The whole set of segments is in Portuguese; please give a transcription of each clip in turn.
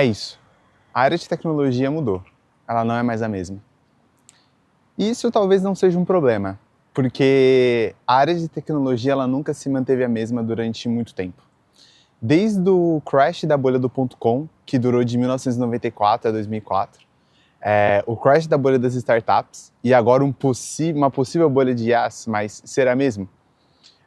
É isso. A área de tecnologia mudou. Ela não é mais a mesma. E isso talvez não seja um problema, porque a área de tecnologia ela nunca se manteve a mesma durante muito tempo. Desde o crash da bolha do .com, que durou de 1994 a 2004, o crash da bolha das startups e agora uma possível bolha de IaaS, mas será mesmo?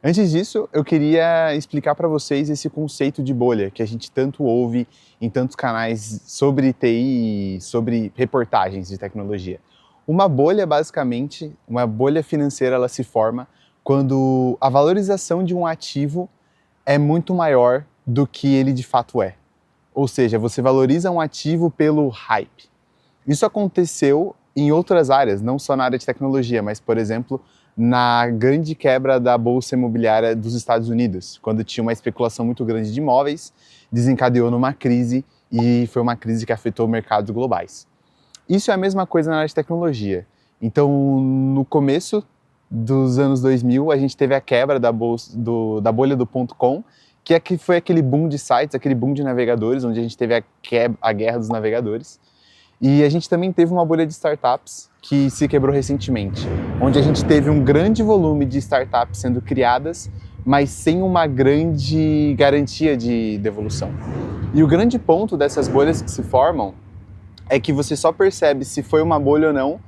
Antes disso, eu queria explicar para vocês esse conceito de bolha que a gente tanto ouve em tantos canais sobre TI e sobre reportagens de tecnologia. Uma bolha, basicamente, uma bolha financeira, ela se forma quando a valorização de um ativo é muito maior do que ele de fato é. Ou seja, você valoriza um ativo pelo hype. Isso aconteceu em outras áreas, não só na área de tecnologia, mas, por exemplo, na grande quebra da bolsa imobiliária dos Estados Unidos, quando tinha uma especulação muito grande de imóveis, desencadeou numa crise e foi uma crise que afetou mercados globais. Isso é a mesma coisa na área de tecnologia. Então, no começo dos anos 2000, a gente teve a quebra da bolha do .com, que foi aquele boom de sites, aquele boom de navegadores, onde a gente teve a guerra dos navegadores. E a gente também teve uma bolha de startups que se quebrou recentemente, onde a gente teve um grande volume de startups sendo criadas, mas sem uma grande garantia de devolução. E o grande ponto dessas bolhas que se formam é que você só percebe se foi uma bolha ou não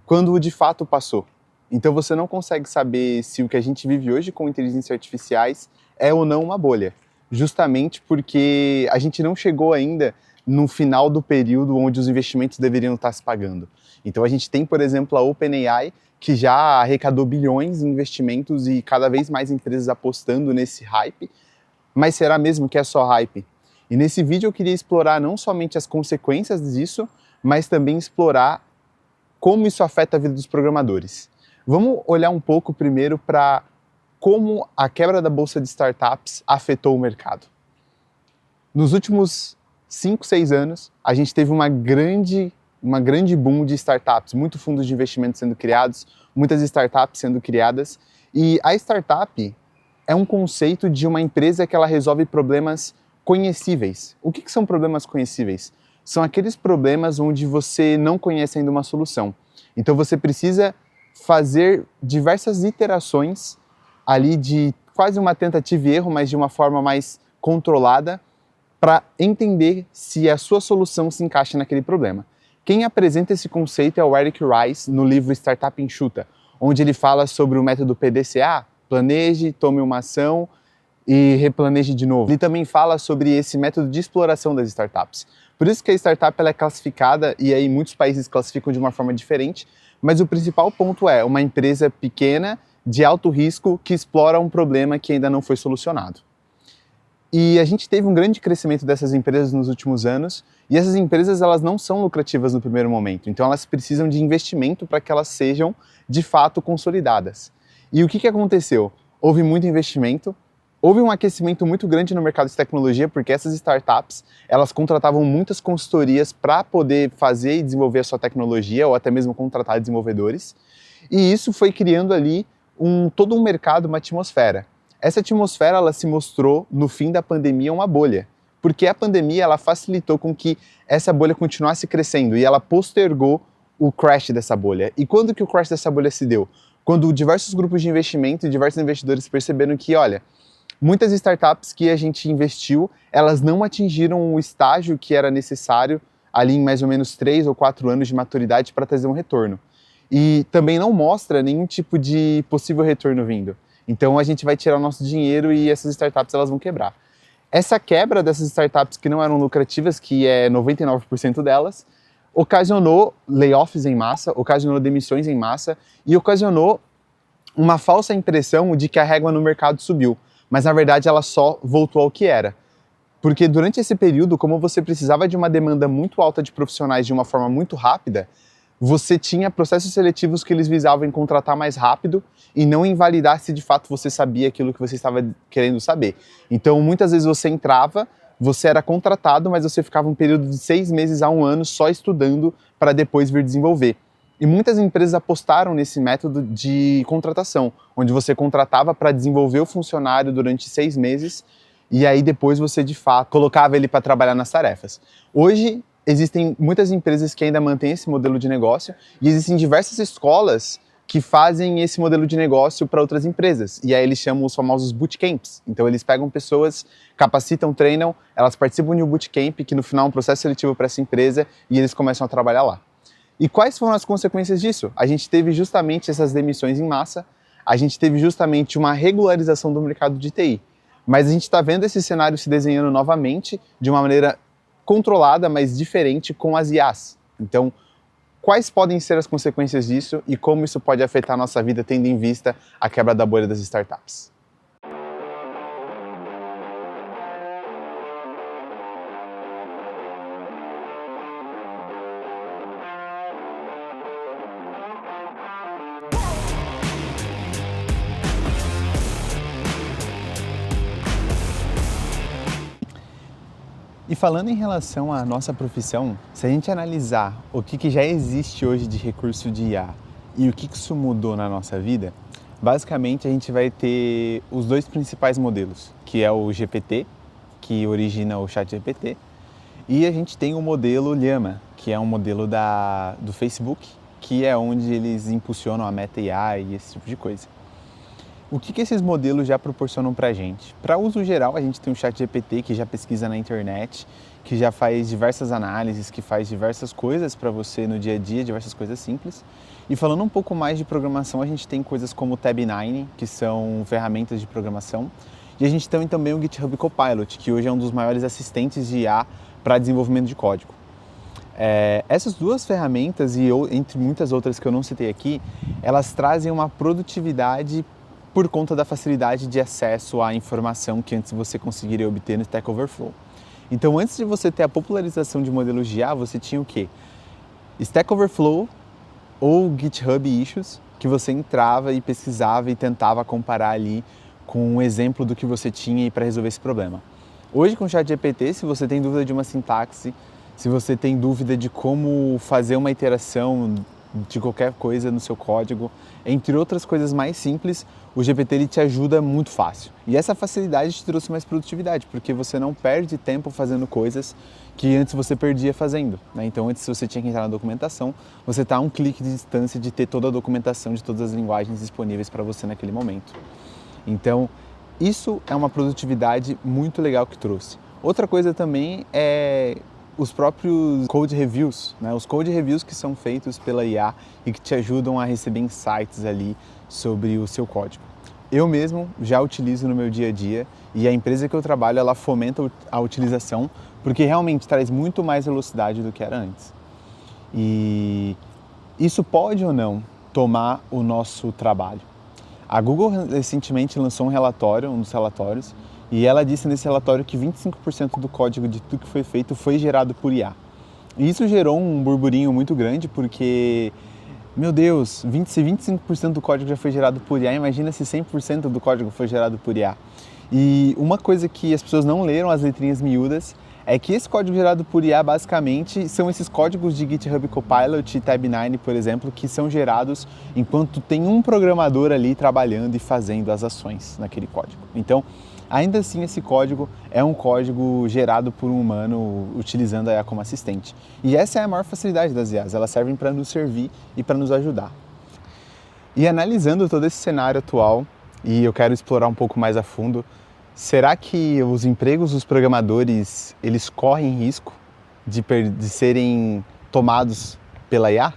quando de fato passou. Então você não consegue saber se o que a gente vive hoje com inteligências artificiais é ou não uma bolha, justamente porque a gente não chegou ainda no final do período onde os investimentos deveriam estar se pagando. Então a gente tem, por exemplo, a OpenAI, que já arrecadou bilhões em investimentos e cada vez mais empresas apostando nesse hype, mas será mesmo que é só hype? E nesse vídeo eu queria explorar não somente as consequências disso, mas também explorar como isso afeta a vida dos programadores. Vamos olhar um pouco primeiro para como a quebra da bolsa de startups afetou o mercado. Nos últimos 5, 6 anos, a gente teve uma grande boom de startups, muitos fundos de investimento sendo criados, muitas startups sendo criadas, e a startup é um conceito de uma empresa que ela resolve problemas conhecíveis. O que são problemas conhecíveis? São aqueles problemas onde você não conhece ainda uma solução. Então você precisa fazer diversas iterações ali de quase uma tentativa e erro, mas de uma forma mais controlada, para entender se a sua solução se encaixa naquele problema. Quem apresenta esse conceito é o Eric Rice no livro Startup Enxuta, onde ele fala sobre o método PDCA, planeje, tome uma ação e replaneje de novo. Ele também fala sobre esse método de exploração das startups. Por isso que a startup ela é classificada, e aí muitos países classificam de uma forma diferente, mas o principal ponto é uma empresa pequena, de alto risco, que explora um problema que ainda não foi solucionado. E a gente teve um grande crescimento dessas empresas nos últimos anos, e essas empresas elas não são lucrativas no primeiro momento, então elas precisam de investimento para que elas sejam de fato consolidadas. E o que aconteceu? Houve muito investimento, houve um aquecimento muito grande no mercado de tecnologia, porque essas startups elas contratavam muitas consultorias para poder fazer e desenvolver a sua tecnologia, ou até mesmo contratar desenvolvedores, e isso foi criando ali todo um mercado, uma atmosfera. Essa atmosfera ela se mostrou no fim da pandemia uma bolha, porque a pandemia ela facilitou com que essa bolha continuasse crescendo e ela postergou o crash dessa bolha. E quando que o crash dessa bolha se deu? Quando diversos grupos de investimento e diversos investidores perceberam que, olha, muitas startups que a gente investiu, elas não atingiram o estágio que era necessário ali em mais ou menos 3 ou 4 anos de maturidade para trazer um retorno. E também não mostra nenhum tipo de possível retorno vindo. Então a gente vai tirar o nosso dinheiro e essas startups elas vão quebrar. Essa quebra dessas startups que não eram lucrativas, que é 99% delas, ocasionou layoffs em massa, ocasionou demissões em massa e ocasionou uma falsa impressão de que a régua no mercado subiu. Mas na verdade ela só voltou ao que era. Porque durante esse período, como você precisava de uma demanda muito alta de profissionais de uma forma muito rápida, você tinha processos seletivos que eles visavam em contratar mais rápido e não invalidar se de fato você sabia aquilo que você estava querendo saber. Então, muitas vezes você entrava, você era contratado, mas você ficava um período de 6 meses a 1 ano só estudando para depois vir desenvolver. E muitas empresas apostaram nesse método de contratação, onde você contratava para desenvolver o funcionário durante 6 meses e aí depois você de fato colocava ele para trabalhar nas tarefas. Hoje existem muitas empresas que ainda mantêm esse modelo de negócio e existem diversas escolas que fazem esse modelo de negócio para outras empresas. E aí eles chamam os famosos bootcamps. Então eles pegam pessoas, capacitam, treinam, elas participam de um bootcamp que no final é um processo seletivo para essa empresa e eles começam a trabalhar lá. E quais foram as consequências disso? A gente teve justamente essas demissões em massa, a gente teve justamente uma regularização do mercado de TI. Mas a gente está vendo esse cenário se desenhando novamente de uma maneira controlada, mas diferente com as IAs. Então, quais podem ser as consequências disso e como isso pode afetar a nossa vida, tendo em vista a quebra da bolha das startups? E falando em relação à nossa profissão, se a gente analisar o que já existe hoje de recurso de IA e o que isso mudou na nossa vida, basicamente a gente vai ter os dois principais modelos, que é o GPT, que origina o ChatGPT, e a gente tem o modelo Llama, que é um modelo do Facebook, que é onde eles impulsionam a Meta AI e esse tipo de coisa. O que esses modelos já proporcionam para a gente? Para uso geral, a gente tem o ChatGPT, que já pesquisa na internet, que já faz diversas análises, que faz diversas coisas para você no dia a dia, diversas coisas simples. E falando um pouco mais de programação, a gente tem coisas como o Tab9, que são ferramentas de programação. E a gente tem também o GitHub Copilot, que hoje é um dos maiores assistentes de IA para desenvolvimento de código. Essas duas ferramentas, e entre muitas outras que eu não citei aqui, elas trazem uma produtividade por conta da facilidade de acesso à informação que antes você conseguiria obter no Stack Overflow. Então, antes de você ter a popularização de modelos de IA, você tinha o quê? Stack Overflow ou GitHub Issues, que você entrava e pesquisava e tentava comparar ali com um exemplo do que você tinha para resolver esse problema. Hoje, com o ChatGPT, se você tem dúvida de uma sintaxe, se você tem dúvida de como fazer uma iteração de qualquer coisa no seu código, entre outras coisas mais simples, o GPT ele te ajuda muito fácil. E essa facilidade te trouxe mais produtividade, porque você não perde tempo fazendo coisas que antes você perdia fazendo, né? Então antes você tinha que entrar na documentação, você está a um clique de distância de ter toda a documentação de todas as linguagens disponíveis para você naquele momento. Então isso é uma produtividade muito legal que trouxe. Outra coisa também é os próprios code reviews, né? Os code reviews que são feitos pela IA e que te ajudam a receber insights ali sobre o seu código. Eu mesmo já utilizo no meu dia a dia e a empresa que eu trabalho, ela fomenta a utilização porque realmente traz muito mais velocidade do que era antes. E isso pode ou não tomar o nosso trabalho. A Google recentemente lançou um relatório, um dos relatórios, e ela disse nesse relatório que 25% do código de tudo que foi feito foi gerado por IA. E isso gerou um burburinho muito grande porque, meu Deus, se 25% do código já foi gerado por IA, imagina se 100% do código foi gerado por IA. E uma coisa que as pessoas não leram, as letrinhas miúdas, é que esse código gerado por IA basicamente são esses códigos de GitHub Copilot e Tab9, por exemplo, que são gerados enquanto tem um programador ali trabalhando e fazendo as ações naquele código. Então, ainda assim, esse código é um código gerado por um humano utilizando a IA como assistente. E essa é a maior facilidade das IAs, elas servem para nos servir e para nos ajudar. E analisando todo esse cenário atual, e eu quero explorar um pouco mais a fundo, será que os empregos dos programadores, eles correm risco de serem tomados pela IA?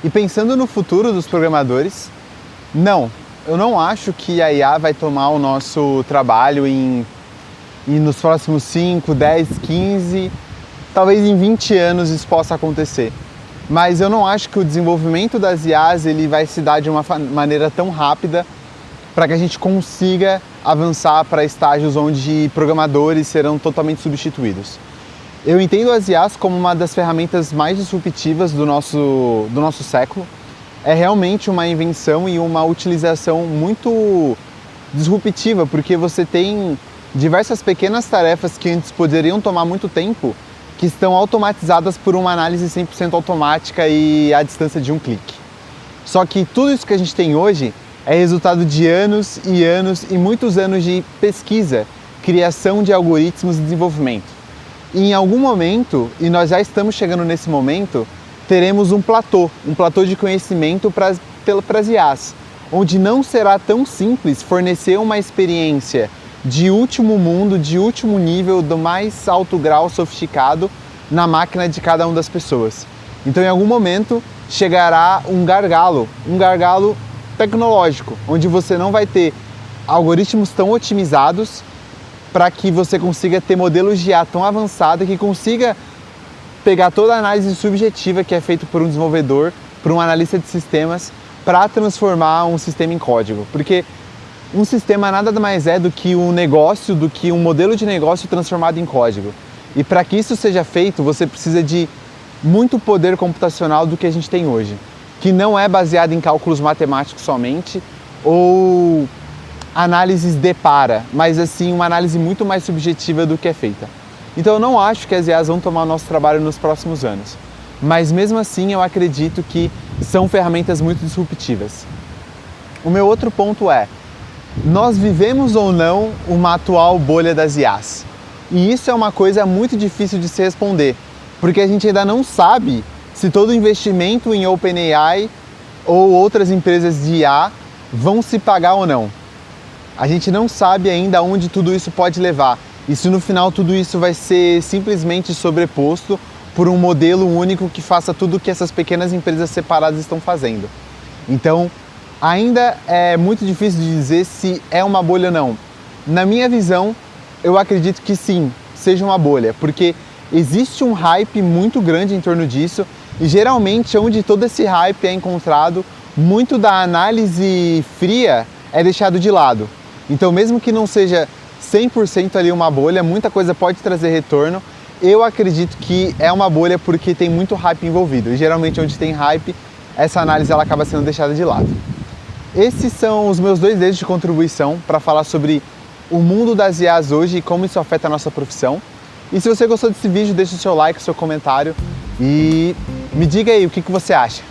E pensando no futuro dos programadores, não, eu não acho que a IA vai tomar o nosso trabalho e nos próximos 5, 10, 15, talvez em 20 anos isso possa acontecer. Mas eu não acho que o desenvolvimento das IAs ele vai se dar de uma maneira tão rápida para que a gente consiga avançar para estágios onde programadores serão totalmente substituídos. Eu entendo as IAs como uma das ferramentas mais disruptivas do nosso século. É realmente uma invenção e uma utilização muito disruptiva, porque você tem diversas pequenas tarefas que antes poderiam tomar muito tempo, que estão automatizadas por uma análise 100% automática e à distância de um clique. Só que tudo isso que a gente tem hoje é resultado de anos e muitos anos de pesquisa, criação de algoritmos e desenvolvimento. E em algum momento, e nós já estamos chegando nesse momento, teremos um platô de conhecimento para as IAs, onde não será tão simples fornecer uma experiência de último mundo, de último nível, do mais alto grau sofisticado na máquina de cada uma das pessoas. Então, em algum momento, chegará um gargalo tecnológico, onde você não vai ter algoritmos tão otimizados para que você consiga ter modelos de IA tão avançados que consiga pegar toda a análise subjetiva que é feita por um desenvolvedor, por um analista de sistemas, para transformar um sistema em código. Porque um sistema nada mais é do que um negócio, do que um modelo de negócio transformado em código. E para que isso seja feito, você precisa de muito poder computacional do que a gente tem hoje, que não é baseado em cálculos matemáticos somente ou análises de para, mas assim uma análise muito mais subjetiva do que é feita. Então eu não acho que as IAs vão tomar o nosso trabalho nos próximos anos, mas mesmo assim eu acredito que são ferramentas muito disruptivas. O meu outro ponto é, nós vivemos ou não uma atual bolha das IAs? E isso é uma coisa muito difícil de se responder, porque a gente ainda não sabe se todo investimento em OpenAI ou outras empresas de IA vão se pagar ou não. A gente não sabe ainda onde tudo isso pode levar. E se no final tudo isso vai ser simplesmente sobreposto por um modelo único que faça tudo o que essas pequenas empresas separadas estão fazendo. Então, ainda é muito difícil de dizer se é uma bolha ou não. Na minha visão, eu acredito que sim, seja uma bolha, porque existe um hype muito grande em torno disso e geralmente onde todo esse hype é encontrado, muito da análise fria é deixado de lado. Então, mesmo que não seja 100% ali uma bolha, muita coisa pode trazer retorno. Eu acredito que é uma bolha porque tem muito hype envolvido. E geralmente onde tem hype, essa análise ela acaba sendo deixada de lado. Esses são os meus 2 dedos de contribuição para falar sobre o mundo das IAs hoje e como isso afeta a nossa profissão. E se você gostou desse vídeo, deixe o seu like, o seu comentário e me diga aí o que você acha.